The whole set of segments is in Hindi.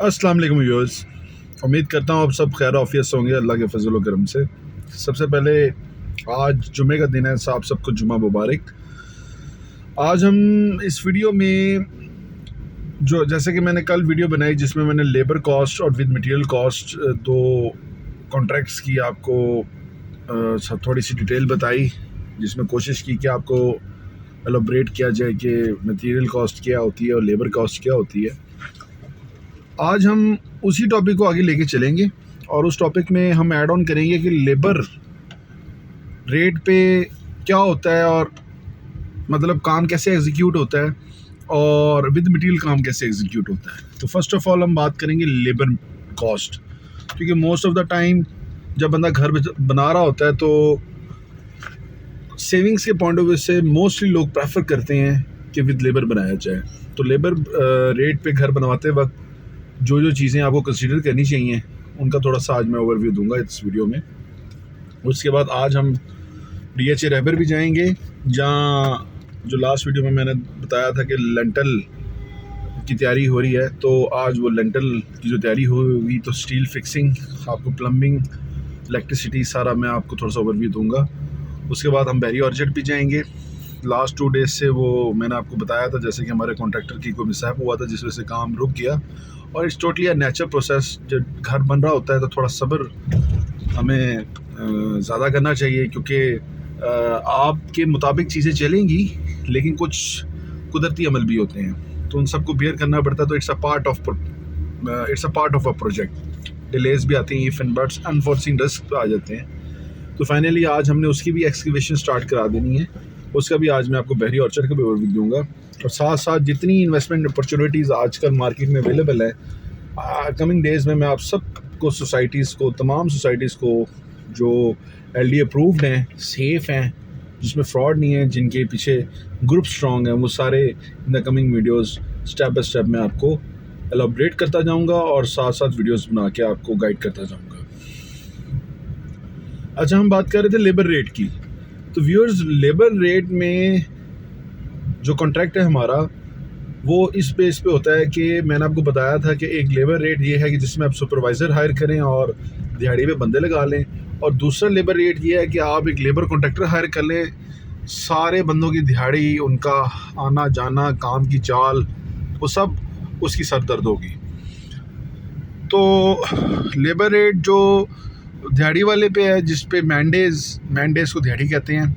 अस्सलाम वालेकुम व्यूअर्स। उम्मीद करता हूँ आप सब खैर आफियत से होंगे अल्लाह के फजल व करम से। सबसे पहले आज जुमे का दिन है, आप सबको जुमा मुबारक। आज हम इस वीडियो में जो जैसे कि मैंने कल वीडियो बनाई जिसमें मैंने लेबर कॉस्ट और विद मटेरियल कॉस्ट दो कॉन्ट्रैक्ट्स की आपको थोड़ी सी डिटेल बताई, जिसमें कोशिश की कि आपको एलोब्रेट किया जाए कि मटेरियल कॉस्ट क्या होती है और लेबर कॉस्ट क्या होती है। आज हम उसी टॉपिक को आगे लेके चलेंगे और उस टॉपिक में हम ऐड ऑन करेंगे कि लेबर रेट पे क्या होता है और मतलब काम कैसे एग्जीक्यूट होता है और विद मटेरियल काम कैसे एग्जीक्यूट होता है। तो फर्स्ट ऑफ ऑल हम बात करेंगे लेबर कॉस्ट, क्योंकि मोस्ट ऑफ द टाइम जब बंदा घर बना रहा होता है तो सेविंग्स के पॉइंट ऑफ व्यू से मोस्टली लोग प्रेफर करते हैं कि विद लेबर बनाया जाए। तो लेबर रेट पे घर बनवाते वक्त जो जो चीज़ें आपको कंसीडर करनी चाहिए उनका थोड़ा सा आज मैं ओवरव्यू दूंगा इस वीडियो में। उसके बाद आज हम DHA रैबर भी जाएंगे, जहाँ जो लास्ट वीडियो में मैंने बताया था कि लेंटल की तैयारी हो रही है, तो आज वो लेंटल की जो तैयारी हुई तो स्टील फिक्सिंग, आपको प्लम्बिंग, इलेक्ट्रिसिटी सारा मैं आपको थोड़ा सा ओवरव्यू दूंगा। उसके बाद हम बैरी ऑर्चर्ड भी जाएंगे। लास्ट 2 डेज से वो मैंने आपको बताया था जैसे कि हमारे कॉन्ट्रैक्टर की कोई मिसहैप हुआ था जिस वजह से काम रुक गया, और it's totally a natural process. जब घर बन रहा होता है तो थोड़ा सब्र हमें ज़्यादा करना चाहिए, क्योंकि आपके मुताबिक चीज़ें चलेंगी लेकिन कुछ कुदरती अमल भी होते हैं तो उन सबको बेयर करना पड़ता है। तो it's a part of a project. Delays भी आती हैं, इफ एंड बट्स, अनफॉर्सिंग रिस्क आ जाते हैं। तो फाइनली आज हमने उसकी भी एक्सकवेशन स्टार्ट करा देनी है। उसका भी आज मैं आपको बहरी ऑर्चर्ड का भी ओवरव्यू दूंगा, और साथ साथ जितनी इन्वेस्टमेंट अपॉर्चुनिटीज़ आजकल मार्केट में अवेलेबल है कमिंग डेज़ में मैं आप सबको तमाम सोसाइटीज़ को जो LD अप्रूव्ड हैं, सेफ़ हैं, जिसमें फ्रॉड नहीं है, जिनके पीछे ग्रुप स्ट्रॉन्ग है, वो सारे in the coming videos step by step मैं आपको एलोब्रेट करता जाऊँगा और साथ साथ वीडियोज़ बना के आपको गाइड करता जाऊँगा। अच्छा, हम बात कर रहे थे लेबर रेट की। तो व्यूअर्स, लेबर रेट में जो कॉन्ट्रैक्ट है हमारा वो इस बेस पे होता है कि मैंने आपको बताया था कि एक लेबर रेट ये है कि जिसमें आप सुपरवाइज़र हायर करें और दिहाड़ी पे बंदे लगा लें, और दूसरा लेबर रेट ये है कि आप एक लेबर कॉन्ट्रैक्टर हायर कर लें, सारे बंदों की दिहाड़ी, उनका आना जाना, काम की चाल, वो सब उसकी सर दर्द होगी। तो लेबर रेट जो दिहाड़ी वाले पे है, जिस पे मैंडेज को दिहाड़ी कहते हैं,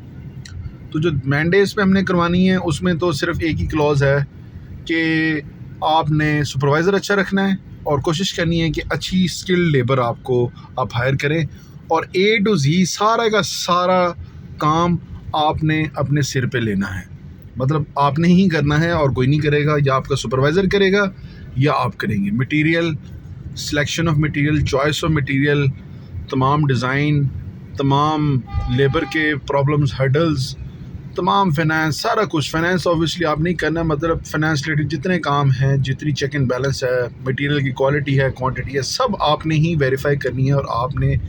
तो जो मैंडेज पे हमने करवानी है उसमें तो सिर्फ एक ही क्लॉज है कि आपने सुपरवाइज़र अच्छा रखना है और कोशिश करनी है कि अच्छी स्किल्ड लेबर आप हायर करें, और A to Z सारा का सारा काम आपने अपने सिर पे लेना है। मतलब आपने ही करना है और कोई नहीं करेगा, या आपका सुपरवाइज़र करेगा या आप करेंगे। Material, selection of material, choice of material, तमाम डिज़ाइन, तमाम लेबर के प्रॉब्लम्स, हर्डल्स, तमाम फाइनेंस, सारा कुछ। फाइनेंस ऑब्वियसली आप नहीं करना, मतलब फाइनेंस रिलेटेड जितने काम हैं, जितनी चेक एंड बैलेंस है, मटेरियल की क्वालिटी है, क्वांटिटी है, सब आपने ही वेरीफाई करनी है, और आपने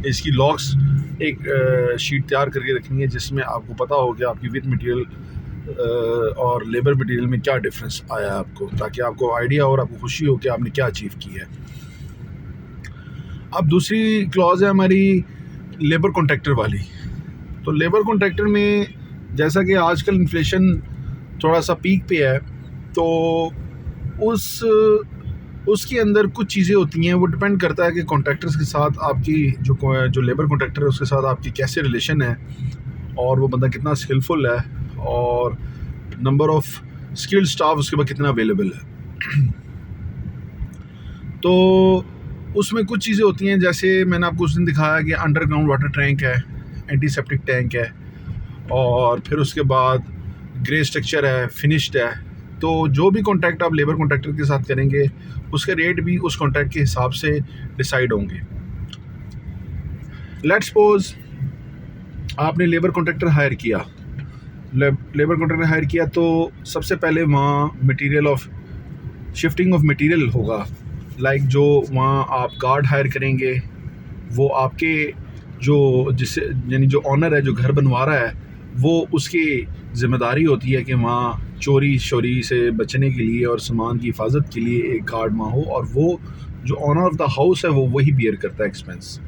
इसकी लॉग्स एक शीट तैयार करके रखनी है जिसमें आपको पता हो कि आपकी विद मटेरियल और लेबर मटेरियल में क्या डिफरेंस आया है आपको, ताकि आपको आइडिया और आपको खुशी हो कि आपने क्या अचीव किया है। अब दूसरी क्लॉज है हमारी लेबर कॉन्ट्रैक्टर वाली। तो लेबर कॉन्ट्रैक्टर में जैसा कि आजकल इन्फ्लेशन थोड़ा सा पीक पे है, तो उसके अंदर कुछ चीज़ें होती हैं, वो डिपेंड करता है कि कॉन्ट्रैक्टर्स के साथ आपकी जो लेबर कॉन्ट्रैक्टर है उसके साथ आपकी कैसे रिलेशन है, और वो बंदा कितना स्किलफुल है, और नंबर ऑफ़ स्किल्ड स्टाफ उसके पास कितना अवेलेबल है। तो उसमें कुछ चीज़ें होती हैं, जैसे मैंने आपको उस दिन दिखाया कि अंडरग्राउंड वाटर टैंक है, एंटीसेप्टिक टैंक है, और फिर उसके बाद ग्रे स्ट्रक्चर है, फिनिश्ड है। तो जो भी कॉन्ट्रैक्ट आप लेबर कॉन्ट्रैक्टर के साथ करेंगे उसके रेट भी उस कॉन्ट्रैक्ट के हिसाब से डिसाइड होंगे। लेट्स सपोज आपने लेबर कॉन्ट्रैक्टर हायर किया, तो सबसे पहले वहाँ शिफ्टिंग ऑफ मटेरियल होगा। लाइक जो वहाँ आप गार्ड हायर करेंगे, वो आपके यानी जो ऑनर है, जो घर बनवा रहा है, वो उसकी ज़िम्मेदारी होती है कि वहाँ चोरी शोरी से बचने के लिए और सामान की हिफाजत के लिए एक गार्ड वहाँ हो, और वो जो ऑनर ऑफ द हाउस है वो वही बियर करता है एक्सपेंस।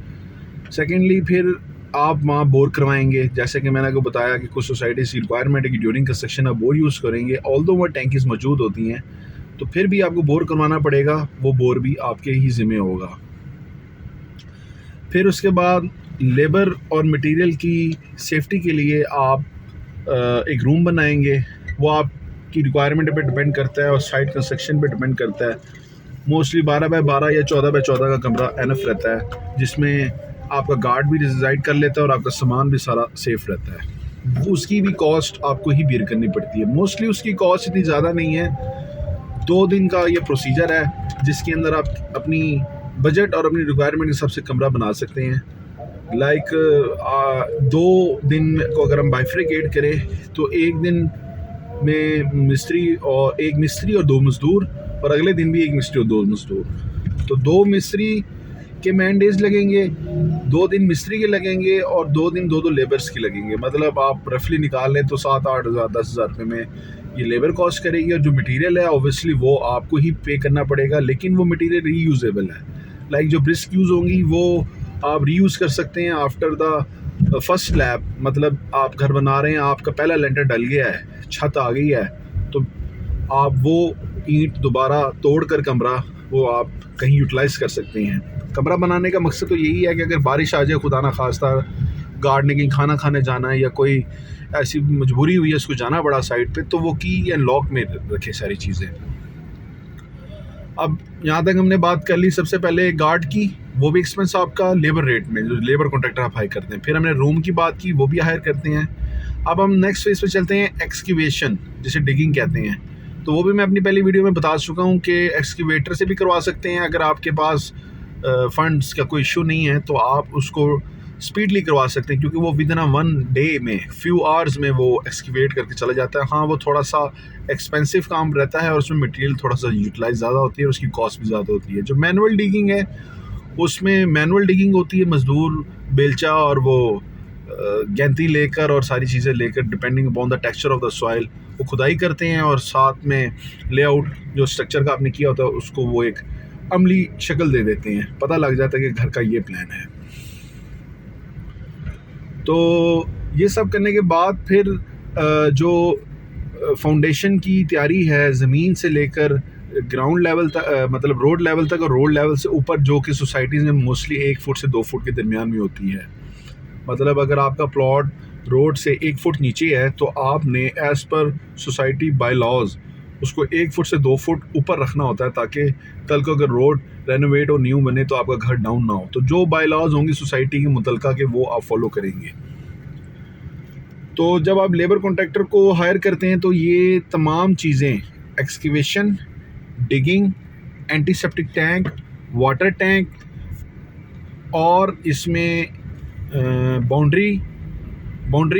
सेकेंडली फिर आप वहाँ बोर करवाएंगे, जैसे कि मैंने आपको बताया कि कुछ सोसाइटीज़ की रिक्वायरमेंट है कि ड्यूरिंग कंस्ट्रक्शन आप बोर यूज़ करेंगे, ऑल्दो वो टैंकीज मौजूद होती हैं तो फिर भी आपको बोर करवाना पड़ेगा, वो बोर भी आपके ही ज़िम्मे होगा। फिर उसके बाद लेबर और मटेरियल की सेफ्टी के लिए आप एक रूम बनाएंगे, वो आपकी रिक्वायरमेंट पे डिपेंड करता है और साइट कंस्ट्रक्शन पे डिपेंड करता है। मोस्टली 12x12 या 14x14 का कमरा एनफ रहता है, जिसमें आपका गार्ड भी रिजाइड कर लेता है और आपका सामान भी सारा सेफ रहता है। उसकी भी कॉस्ट आपको ही बेयर करनी पड़ती है। मोस्टली उसकी कॉस्ट इतनी ज़्यादा नहीं है, 2 दिन का ये प्रोसीजर है जिसके अंदर आप अपनी बजट और अपनी रिक्वायरमेंट के हिसाब से कमरा बना सकते हैं। लाइक 2 दिन को अगर हम बाइफ्रिकेट करें तो एक दिन में मिस्त्री और 2 मज़दूर, और अगले दिन भी 1 मिस्त्री और 2 मज़दूर। तो 2 मिस्त्री के मैन डेज लगेंगे, 2 दिन मिस्त्री के लगेंगे और 2 दिन 2 लेबर्स के लगेंगे। मतलब आप रफली निकाल लें तो 7-8 हज़ार 10 हज़ार रुपये में ये लेबर कॉस्ट करेगी। और जो मटेरियल है ऑब्वियसली वो आपको ही पे करना पड़ेगा, लेकिन वो मटेरियल रीयूजेबल है। लाइक जो ब्रिक्स यूज़ होंगी वो आप रीयूज़ कर सकते हैं आफ्टर द फर्स्ट स्लैब। मतलब आप घर बना रहे हैं, आपका पहला लेंटर डल गया है, छत आ गई है, तो आप वो ईंट दोबारा तोड़ कर कमरा वो आप कहीं यूटिलाइज़ कर सकते हैं। कमरा बनाने का मकसद तो यही है कि अगर बारिश आ जाए, खुदा ना खास्ता गार्ड ने कहीं खाना खाने जाना है या कोई ऐसी मजबूरी हुई है उसको जाना पड़ा साइड पे, तो वो की या लॉक में रखे सारी चीज़ें। अब यहाँ तक हमने बात कर ली सबसे पहले गार्ड की, वो भी एक्सपेंस आपका लेबर रेट में, जो लेबर कॉन्ट्रैक्टर आप हायर करते हैं। फिर हमने रूम की बात की, वो भी हायर करते हैं। अब हम नेक्स्ट फेज पे चलते हैं, एक्सक्यूवेशन, जिसे डिगिंग कहते हैं। तो वो भी मैं अपनी पहली वीडियो में बता चुका हूँ कि एक्सक्यूवेटर से भी करवा सकते हैं। अगर आपके पास फंड्स का कोई इशू नहीं है तो आप उसको स्पीडली करवा सकते हैं, क्योंकि वो विद इन 1 डे में, फ्यू आवर्स में वो एक्सक्यूवेट करके चला जाता है। हाँ, वो थोड़ा सा एक्सपेंसिव काम रहता है और उसमें मटेरियल थोड़ा सा यूटिलाइज ज़्यादा होती है और उसकी कॉस्ट भी ज़्यादा होती है। जो मैनुअल डिगिंग है उसमें मैनुअल डिगिंग होती है, मज़दूर बेलचा और वो गैंती लेकर और सारी चीज़ें लेकर, depending upon the texture of the soil, वो खुदाई करते हैं और साथ में लेआउट जो स्ट्रक्चर का आपने किया होता है उसको वो एक अमली शक्ल दे देते हैं, पता लग जाता है कि घर का ये प्लान है। तो ये सब करने के बाद फिर जो फाउंडेशन की तैयारी है, ज़मीन से लेकर ग्राउंड लेवल तक, मतलब रोड लेवल तक, और रोड लेवल से ऊपर, जो कि सोसाइटीज़ में मोस्टली 1 फुट से 2 फुट के दरमियान में होती है। मतलब अगर आपका प्लॉट रोड से 1 फुट नीचे है तो आपने as per society bye laws उसको 1 फुट से 2 फुट ऊपर रखना होता है, ताकि कल को अगर रोड रेनोवेट और न्यू बने तो आपका घर डाउन ना हो। तो जो बाय लॉज होंगी सोसाइटी के मुतलका के, वो आप फॉलो करेंगे। तो जब आप लेबर कॉन्ट्रैक्टर को हायर करते हैं तो ये तमाम चीज़ें, excavation, digging, antiseptic tank, water tank, और इसमें बाउंड्री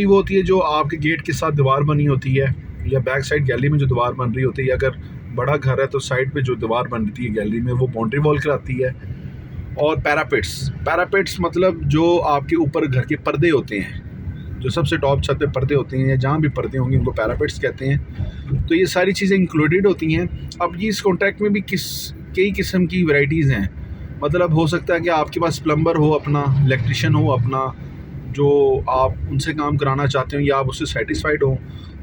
वो होती है जो आपके गेट के साथ दीवार बनी होती है, या बैक साइड गैलरी में जो दीवार बन रही होती है, अगर बड़ा घर है तो साइड पे जो दीवार बन रही है गैलरी में, वो बाउंड्री वॉल कहलाती है। और पैरापेट्स मतलब जो आपके ऊपर घर के पर्दे होते हैं, जो सबसे टॉप छत पे पर्दे होते हैं या जहाँ भी पर्दे होंगे उनको पैरापेट्स कहते हैं। तो ये सारी चीज़ें इंक्लूडेड होती हैं। अब ये इस कॉन्ट्रैक्ट में भी कई किस्म की वैरायटीज़ हैं। मतलब हो सकता है कि आपके पास प्लम्बर हो अपना, इलेक्ट्रिशियन हो अपना, जो आप उनसे काम कराना चाहते हो या आप उससे सेटिस्फाइड हो,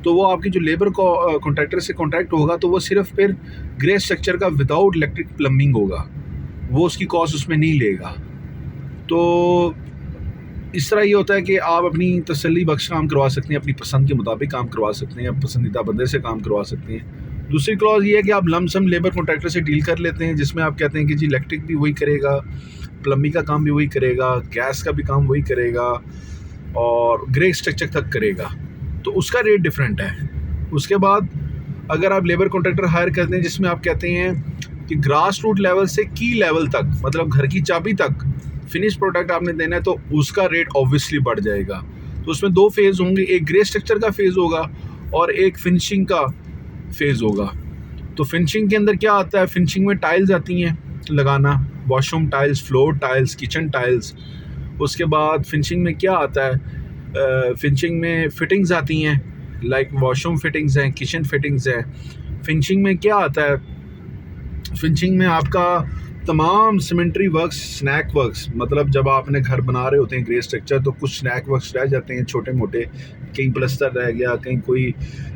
तो वो आपकी जो लेबर कॉन्ट्रैक्टर से कॉन्ट्रैक्ट होगा तो वो सिर्फ फिर ग्रे स्ट्रक्चर का विदाउट इलेक्ट्रिक प्लम्बिंग होगा, वो उसकी कॉस्ट उसमें नहीं लेगा। तो इस तरह ये होता है कि आप अपनी तसल्ली बख्श काम करवा सकते हैं, अपनी पसंद के मुताबिक काम करवा सकते हैं, पसंदीदा बंदे से काम करवा सकते हैं। दूसरी क्लॉज ये है कि आप लमसम लेबर कॉन्ट्रैक्टर से डील कर लेते हैं, जिसमें आप कहते हैं कि जी इलेक्ट्रिक भी वही करेगा, प्लम्बिंग का काम भी वही करेगा, गैस का भी काम वही करेगा और ग्रे स्ट्रक्चर तक करेगा, तो उसका रेट डिफरेंट है। उसके बाद अगर आप लेबर कॉन्ट्रैक्टर हायर करते हैं जिसमें आप कहते हैं कि ग्रास रूट लेवल से की लेवल तक, मतलब घर की चाबी तक फिनिश प्रोडक्ट आपने देना है, तो उसका रेट ऑब्वियसली बढ़ जाएगा। तो उसमें 2 फेज़ होंगे, एक ग्रे स्ट्रक्चर का फेज़ होगा और एक फिनिशिंग का फेज़ होगा। तो फिनिशिंग के अंदर क्या आता है, फिनिशिंग में टाइल्स आती हैं लगाना, washroom tiles, floor tiles, kitchen tiles. उसके बाद फिनिशिंग में क्या आता है, फिनिशिंग में फिटिंग्स आती हैं, लाइक वॉशरूम फिटिंग्स हैं, किचन फिटिंग्स हैं। फिनिशिंग में क्या आता है, फिनिशिंग में आपका तमाम सीमेंट्री वर्क्स, स्नैक वर्क्स, मतलब जब आपने घर बना रहे होते हैं ग्रे स्ट्रक्चर, तो कुछ स्नैक वर्क्स रह जाते हैं छोटे मोटे, कहीं प्लस्तर रह गया, कहीं कोई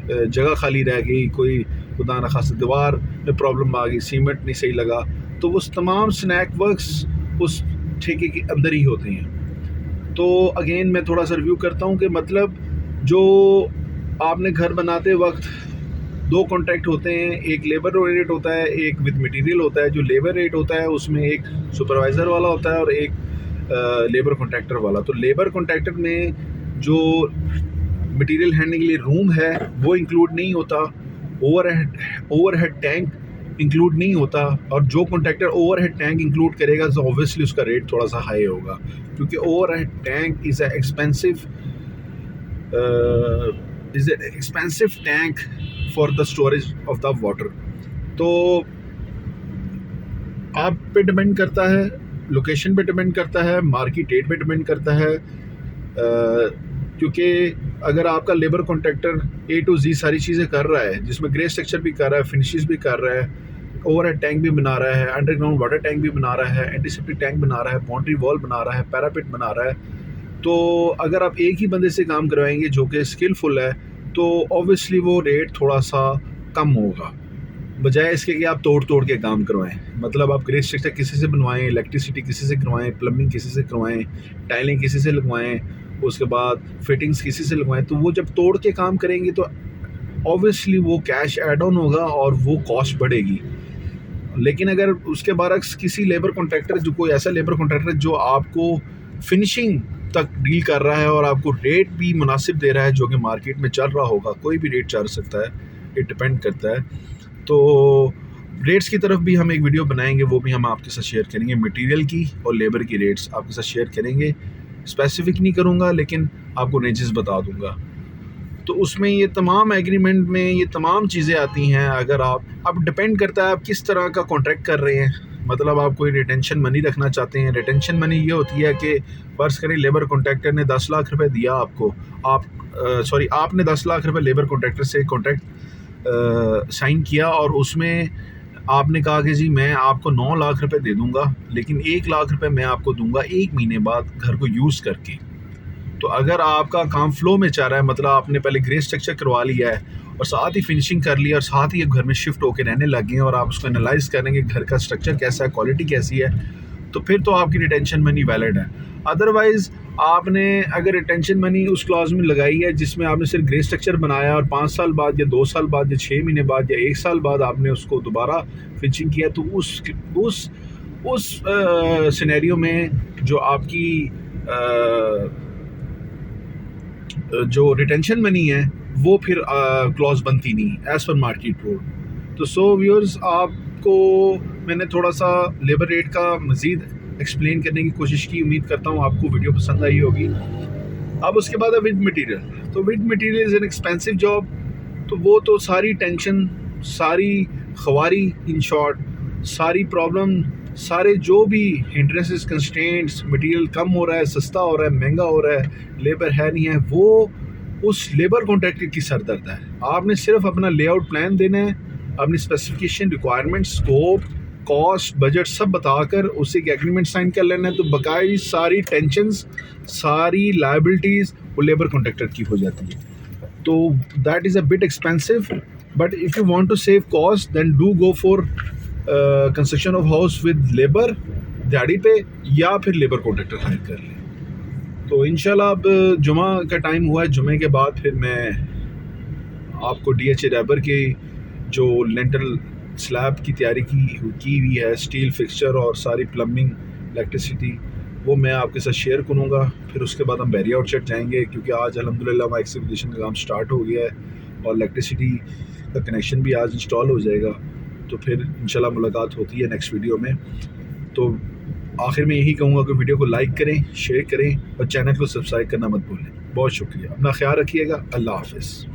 जगह खाली रह गई, कोई खुदा न खासा दीवार में प्रॉब्लम आ गई, सीमेंट नहीं सही लगा, तो वो तमाम स्नैक वर्क्स उस ठेके के अंदर ही होते हैं। तो अगेन मैं थोड़ा सा रिव्यू करता हूँ कि मतलब जो आपने घर बनाते वक्त दो कॉन्ट्रैक्ट होते हैं, एक लेबर रेट होता है, एक विद मटेरियल होता है। जो लेबर रेट होता है उसमें एक सुपरवाइज़र वाला होता है और एक लेबर कॉन्ट्रैक्टर वाला। तो लेबर कॉन्ट्रैक्टर में जो मटेरियल हैंडलिंग के लिए रूम है वो इंक्लूड नहीं होता, ओवरहेड टैंक इंक्लूड नहीं होता, और जो कॉन्ट्रैक्टर ओवरहेड टैंक इंक्लूड करेगा तो ऑब्वियसली उसका रेट थोड़ा सा हाई होगा, क्योंकि overhead tank is an expensive tank for the storage of the water. तो आप पे डिपेंड करता है, लोकेशन पे डिपेंड करता है, मार्केट रेट पे डिपेंड करता है, क्योंकि अगर आपका लेबर कॉन्ट्रैक्टर ए टू जी सारी चीज़ें कर रहा है, जिसमें ग्रे स्ट्रक्चर भी कर रहा है, फिनिशेस भी कर रहा है, ओवरहेड टैंक भी बना रहा है, अंडरग्राउंड वाटर टैंक भी बना रहा है, एंटीसेप्टिक टैंक बना रहा है, बाउंड्री वॉल बना रहा है, पैरापिट बना रहा है, तो अगर आप एक ही बंदे से काम करवाएंगे जो कि स्किलफुल है, तो ऑब्वियसली वो रेट थोड़ा सा कम होगा, बजाय इसके कि आप तोड़ के काम करवाएं। मतलब आप ग्रे स्ट्रक्चर किसी से बनवाएं, इलेक्ट्रिसिटी किसी से करवाएं, प्लम्बिंग किसी से करवाएं, टाइलिंग किसी से लगवाएं, उसके बाद फिटिंग्स किसी से लगवाएं, तो वो जब तोड़ के काम करेंगे तो ऑब्वियसली वो कैश ऐड ऑन होगा और वो कॉस्ट बढ़ेगी। लेकिन अगर उसके बरक्स किसी लेबर कॉन्ट्रैक्टर, जो कोई ऐसा लेबर कॉन्ट्रैक्टर जो आपको फिनिशिंग तक डील कर रहा है और आपको रेट भी मुनासिब दे रहा है जो कि मार्केट में चल रहा होगा, कोई भी रेट चल सकता है, इट डिपेंड करता है, तो रेट्स की तरफ भी हम एक वीडियो बनाएंगे, वो भी हम आपके साथ शेयर करेंगे, मटेरियल की और लेबर की रेट्स आपके साथ शेयर करेंगे। स्पेसिफिक नहीं करूँगा लेकिन आपको रेंजेस बता दूँगा। तो उसमें ये तमाम एग्रीमेंट में ये तमाम चीज़ें आती हैं। अगर अब डिपेंड करता है आप किस तरह का कॉन्ट्रैक्ट कर रहे हैं। मतलब आप कोई रिटेंशन मनी रखना चाहते हैं, रिटेंशन मनी ये होती है कि फ़र्ज़ करें लेबर कॉन्ट्रैक्टर ने 10 लाख रुपए दिया आपको, आपने 10 लाख रुपए लेबर कॉन्ट्रैक्टर से कॉन्ट्रैक्ट साइन किया और उसमें आपने कहा कि जी मैं आपको 9 लाख रुपए दे दूंगा, लेकिन 1 लाख रुपए मैं आपको दूंगा 1 महीने बाद घर को यूज़ करके। तो अगर आपका काम फ्लो में चल रहा है, मतलब आपने पहले ग्रे स्ट्रक्चर करवा लिया है और साथ ही फिनिशिंग कर लिया और साथ ही घर में शिफ्ट होकर रहने लग गए हैं और आप उसको एनालाइज करेंगे घर का स्ट्रक्चर कैसा है, क्वालिटी कैसी है, तो फिर तो आपकी रिटेंशन मनी वैलिड है। अदरवाइज़ आपने अगर रिटेंशन मनी उस क्लॉज में लगाई है जिसमें आपने सिर्फ ग्रे स्ट्रक्चर बनाया और 5 साल बाद या 2 साल बाद या 6 महीने बाद या 1 साल बाद आपने उसको दोबारा फिनिशिंग किया, तो उस सिनेरियो में जो आपकी जो रिटेंशन मनी है वो फिर क्लॉज बनती नहीं एज़ पर मार्केट रोड। तो सो व्यूअर्स, आपको मैंने थोड़ा सा लेबर रेट का मज़ीद एक्सप्लेन करने की कोशिश की, उम्मीद करता हूँ आपको वीडियो पसंद आई होगी। अब उसके बाद विद मटेरियल, तो with material is an expensive job, तो वो तो सारी टेंशन, सारी ख्वारी, इन शॉर्ट सारी प्रॉब्लम, सारे जो भी हिंड्रेंसेस, कंस्ट्रेंट्स, मटेरियल कम हो रहा है, सस्ता हो रहा है, महंगा हो रहा है, लेबर है नहीं है, वो उस लेबर कॉन्ट्रैक्टर की सरदर्द है। आपने सिर्फ अपना लेआउट प्लान देना है, अपनी specification, requirement, scope, cost, budget सब बताकर उससे एक एग्रीमेंट साइन कर लेना है, तो बकाई सारी टेंशंस, सारी लायबिलिटीज़ वो लेबर कॉन्ट्रैक्टर की हो जाती है। तो that is a bit expensive, but if you want to save cost then do go for construction of house with labour दिहाड़ी पे, या फिर लेबर कॉन्ट्रैक्टर हायर कर लें। तो इंशाल्लाह अब जुमा का टाइम हुआ है, जुमे के बाद फिर मैं आपको DHA रैबर के जो लेंटल स्लैब की तैयारी की हुई है, स्टील फिक्सचर और सारी प्लम्बिंग, इलेक्ट्रिसिटी, वो मैं आपके साथ शेयर करूँगा। फिर उसके बाद हम बैरिया आउटसेट जाएंगे, क्योंकि आज अल्हम्दुलिल्लाह हमारा एक्सकेवेशन का काम स्टार्ट हो गया है और इलेक्ट्रिसिटी का कनेक्शन भी आज इंस्टॉल हो जाएगा। तो फिर इंशाल्लाह मुलाकात होती है नेक्स्ट वीडियो में। तो आखिर में यही कहूँगा कि वीडियो को लाइक करें, शेयर करें और चैनल को सब्सक्राइब करना मत भूलें। बहुत शुक्रिया, अपना ख्याल रखिएगा। अल्लाह हाफ़िज़।